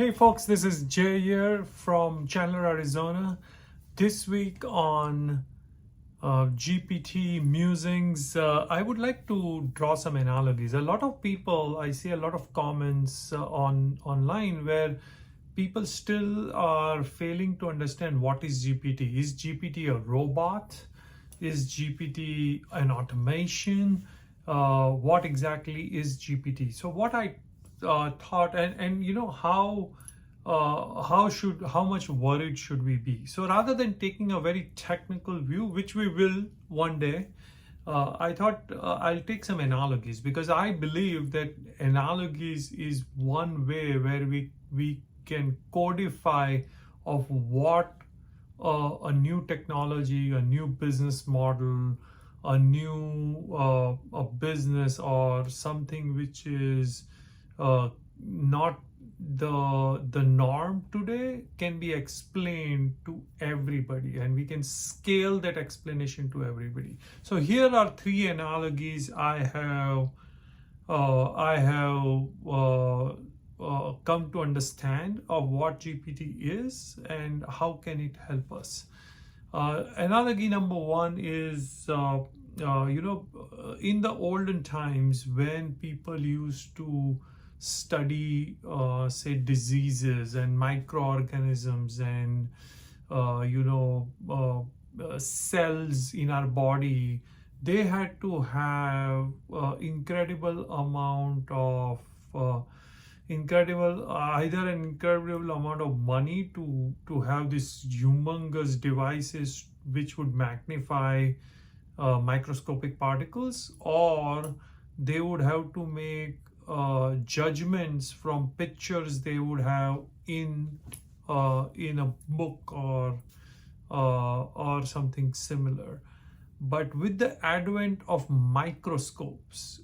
Hey folks, this is Jay here from Chandler, Arizona. This week on GPT musings, I would like to draw some analogies. A lot of people, I see a lot of comments online where people still are failing to understand what is GPT. Is GPT a robot? Is GPT an automation? What exactly is GPT? So what I thought, and you know how much worried should we be? So rather than taking a very technical view, which we will one day, I thought I'll take some analogies, because I believe that analogies is one way where we can codify of what a new technology, a new business model, a new a business, or something which is not the norm today, can be explained to everybody, and we can scale that explanation to everybody. So here are three analogies I have come to understand of what GPT is and how can it help us. Analogy number one is in the olden times, when people used to study say diseases and microorganisms and cells in our body, they had to have incredible amount of either an incredible amount of money to have these humongous devices which would magnify microscopic particles, or they would have to make judgments from pictures they would have in a book or something similar. But with the advent of microscopes,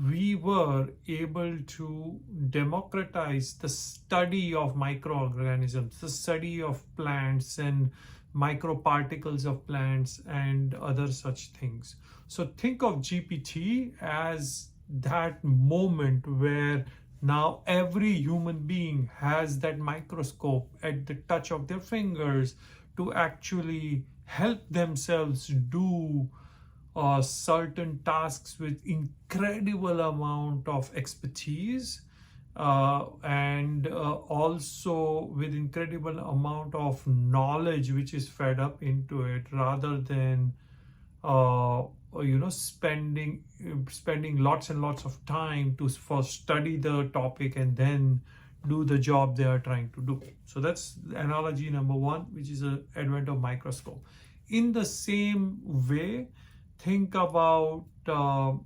we were able to democratize the study of microorganisms, the study of plants and microparticles of plants and other such things. So think of GPT as that moment where now every human being has that microscope at the touch of their fingers to actually help themselves do certain tasks with incredible amount of expertise, and also with incredible amount of knowledge which is fed up into it, rather than spending lots and lots of time to first study the topic and then do the job they are trying to do. So that's analogy number one, which is the advent of microscope. In the same way, think about the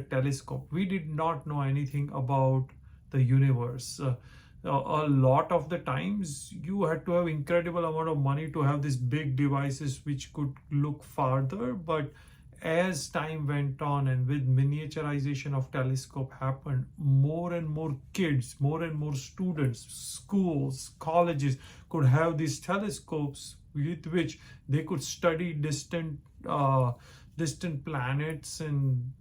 telescope. We did not know anything about the universe. A lot of the times you had to have incredible amount of money to have these big devices which could look farther. But as time went on and with miniaturization of telescope happened, more and more kids, more and more students, schools, colleges could have these telescopes with which they could study distant planets and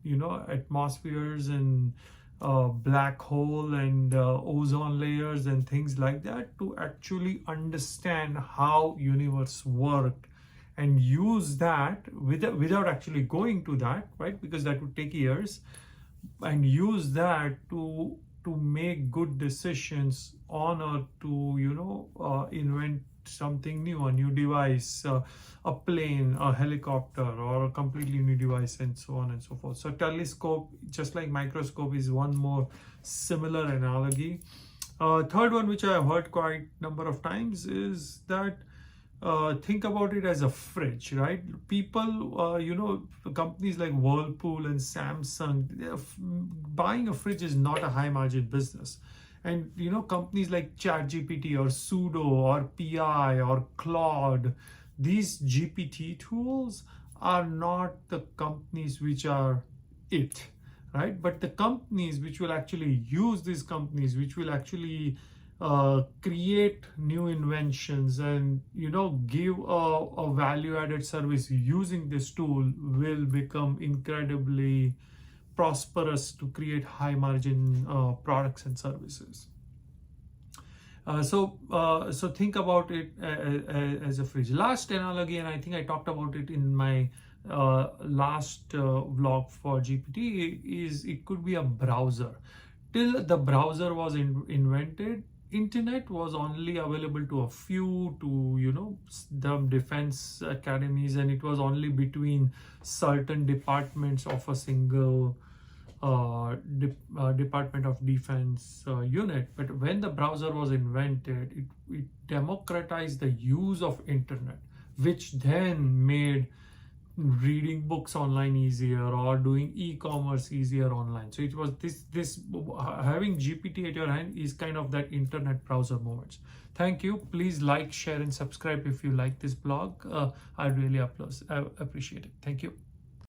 atmospheres and black hole and ozone layers and things like that, to actually understand how universe worked, and use that without actually going to that, right? Because that would take years, and use that to make good decisions on Earth, to invent something new, a new device, a plane, a helicopter, or a completely new device, and so on and so forth. So telescope, just like microscope, is one more similar analogy. Third one, which I have heard quite number of times, is that think about it as a fridge, right? People, companies like Whirlpool and Samsung, buying a fridge is not a high margin business. And companies like ChatGPT or Sudo or PI or Claude, these GPT tools are not the companies which are it, right? But the companies which will actually use these companies, which will actually create new inventions and give a value-added service using this tool, will become incredibly prosperous to create high margin products and services. So think about it as a fridge. Last analogy, and I think I talked about it in my last vlog for GPT, is it could be a browser. Till the browser was invented, internet was only available to a few, to the defense academies, and it was only between certain departments of a single Department of Defense unit. But when the browser was invented, it democratized the use of internet, which then made reading books online easier or doing e-commerce easier online. So it was this having GPT at your hand is kind of that internet browser moments. Thank you. Please like, share, and subscribe if you like this blog. I really appreciate it. Thank you.